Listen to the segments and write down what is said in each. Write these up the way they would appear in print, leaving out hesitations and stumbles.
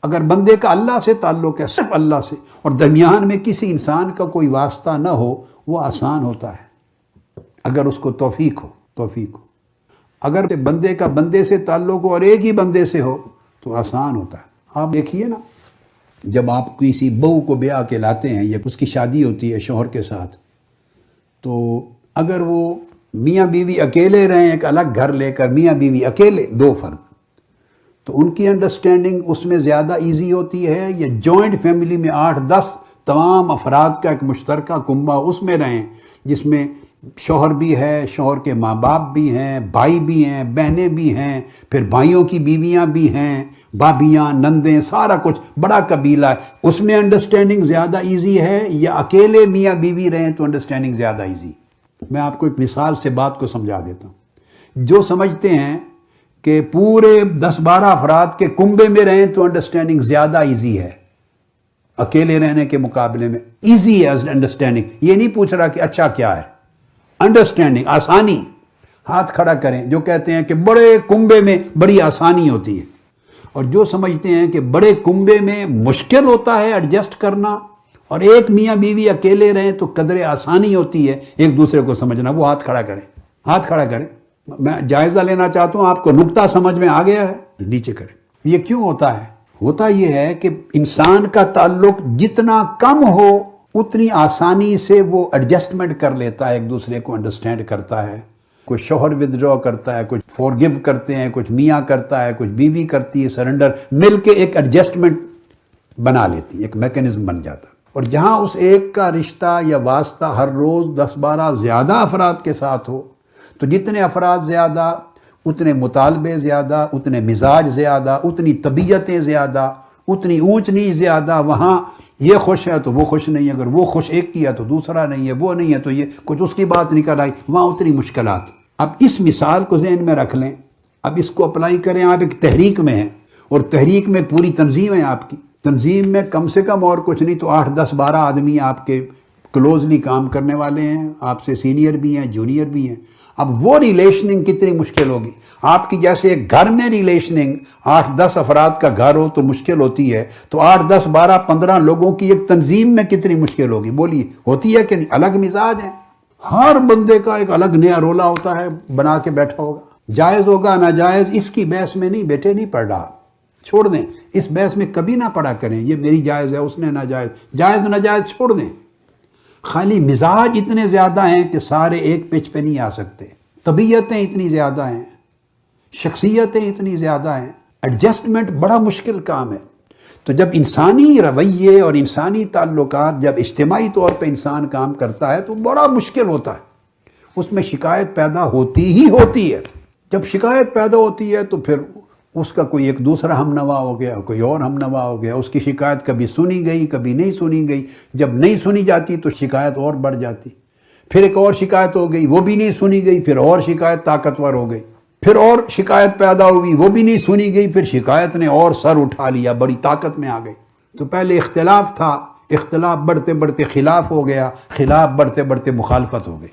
اگر بندے کا اللہ سے تعلق ہے، صرف اللہ سے، اور درمیان میں کسی انسان کا کوئی واسطہ نہ ہو، وہ آسان ہوتا ہے اگر اس کو توفیق ہو۔ اگر بندے کا بندے سے تعلق ہو اور ایک ہی بندے سے ہو تو آسان ہوتا ہے۔ آپ دیکھیے نا، جب آپ کسی بہو کو بیاہ کے لاتے ہیں یا اس کی شادی ہوتی ہے شوہر کے ساتھ، تو اگر وہ میاں بیوی اکیلے رہیں، ایک الگ گھر لے کر میاں بیوی اکیلے، دو فرد، تو ان کی انڈرسٹینڈنگ اس میں زیادہ ایزی ہوتی ہے یا جوائنٹ فیملی میں 8-10 تمام افراد کا ایک مشترکہ کنبہ اس میں رہیں، جس میں شوہر بھی ہے، شوہر کے ماں باپ بھی ہیں، بھائی بھی ہیں، بہنیں بھی ہیں، پھر بھائیوں کی بیویاں بھی ہیں، بھابیاں، نندیں، سارا کچھ بڑا قبیلہ ہے، اس میں انڈرسٹینڈنگ زیادہ ایزی ہے یا اکیلے میاں بیوی رہیں تو انڈرسٹینڈنگ زیادہ ایزی؟ میں آپ کو ایک مثال سے بات کو سمجھا دیتا ہوں۔ جو سمجھتے ہیں کہ پورے 10-12 افراد کے کنبے میں رہیں تو انڈرسٹینڈنگ زیادہ ایزی ہے اکیلے رہنے کے مقابلے میں، ایزی ہے انڈرسٹینڈنگ، یہ نہیں پوچھ رہا کہ اچھا کیا ہے، انڈرسٹینڈنگ، آسانی۔ ہاتھ کھڑا کریں جو کہتے ہیں کہ بڑے کنبے میں بڑی آسانی ہوتی ہے، اور جو سمجھتے ہیں کہ بڑے کنبے میں مشکل ہوتا ہے ایڈجسٹ کرنا، اور ایک میاں بیوی اکیلے رہیں تو قدر آسانی ہوتی ہے ایک دوسرے کو سمجھنا، وہ ہاتھ کھڑا کریں، ہاتھ کھڑا کریں۔ میں جائزہ لینا چاہتا ہوں، آپ کو نکتہ سمجھ میں آ گیا ہے؟ نیچے کریں۔ یہ کیوں ہوتا ہے؟ ہوتا یہ ہے کہ انسان کا تعلق جتنا کم ہو اتنی آسانی سے وہ ایڈجسٹمنٹ کر لیتا ہے، ایک دوسرے کو انڈرسٹینڈ کرتا ہے۔ کچھ شوہر ودرا کرتا ہے، کچھ فورگیو کرتے ہیں، کچھ میاں کرتا ہے، کچھ بیوی کرتی ہے سرنڈر، مل کے ایک ایڈجسٹمنٹ بنا لیتی ہے، ایک میکینزم بن جاتا ہے۔ اور جہاں اس ایک کا رشتہ یا واسطہ ہر روز 10-12 زیادہ افراد کے ساتھ ہو، تو جتنے افراد زیادہ اتنے مطالبے زیادہ، اتنے مزاج زیادہ، اتنی طبیعتیں زیادہ، اتنی اونچ نیچ زیادہ، وہاں یہ خوش ہے تو وہ خوش نہیں ہے، اگر وہ خوش ایک کی ہے تو دوسرا نہیں ہے، وہ نہیں ہے تو یہ کچھ اس کی بات نکل آئی، وہاں اتنی مشکلات۔ اب اس مثال کو ذہن میں رکھ لیں، اب اس کو اپلائی کریں۔ آپ ایک تحریک میں ہیں اور تحریک میں پوری تنظیم ہے، آپ کی تنظیم میں کم سے کم اور کچھ نہیں تو 8-10-12 آدمی آپ کے کلوزلی کام کرنے والے ہیں، آپ سے سینئر بھی ہیں، جونیئر بھی ہیں۔ اب وہ ریلیشننگ کتنی مشکل ہوگی؟ آپ کی جیسے ایک گھر میں ریلیشننگ 8-10 افراد کا گھر ہو تو مشکل ہوتی ہے، تو 8-10-12-15 لوگوں کی ایک تنظیم میں کتنی مشکل ہوگی؟ بولیے، ہوتی ہے کہ نہیں؟ الگ مزاج ہیں، ہر بندے کا ایک الگ نیا رولا ہوتا ہے، بنا کے بیٹھا ہوگا۔ جائز ہوگا ناجائز اس کی بحث میں نہیں بیٹے، نہیں پڑھ رہا، چھوڑ دیں، اس بحث میں کبھی نہ پڑا کریں، یہ میری جائز ہے، اس نے ناجائز، جائز ناجائز چھوڑ دیں۔ خالی مزاج اتنے زیادہ ہیں کہ سارے ایک پچ پہ نہیں آ سکتے، طبیعتیں اتنی زیادہ ہیں، شخصیتیں اتنی زیادہ ہیں، ایڈجسٹمنٹ بڑا مشکل کام ہے۔ تو جب انسانی رویے اور انسانی تعلقات جب اجتماعی طور پہ انسان کام کرتا ہے تو بڑا مشکل ہوتا ہے، اس میں شکایت پیدا ہوتی ہی ہوتی ہے۔ جب شکایت پیدا ہوتی ہے تو پھر اس کا کوئی ایک دوسرا ہم نوا ہو گیا، کوئی اور ہم نوا ہو گیا، اس کی شکایت کبھی سنی گئی کبھی نہیں سنی گئی، جب نہیں سنی جاتی تو شکایت اور بڑھ جاتی، پھر ایک اور شکایت ہو گئی، وہ بھی نہیں سنی گئی، پھر اور شکایت طاقتور ہو گئی، پھر اور شکایت پیدا ہوئی، وہ بھی نہیں سنی گئی، پھر شکایت نے اور سر اٹھا لیا، بڑی طاقت میں آ گئی۔ تو پہلے اختلاف تھا، اختلاف بڑھتے بڑھتے خلاف ہو گیا، خلاف بڑھتے بڑھتے مخالفت ہو گئی۔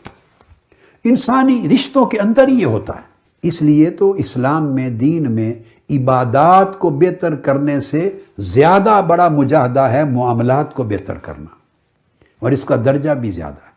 انسانی رشتوں کے اندر ہی یہ ہوتا ہے۔ اس لیے تو اسلام میں، دین میں، عبادات کو بہتر کرنے سے زیادہ بڑا مجاہدہ ہے معاملات کو بہتر کرنا، اور اس کا درجہ بھی زیادہ ہے۔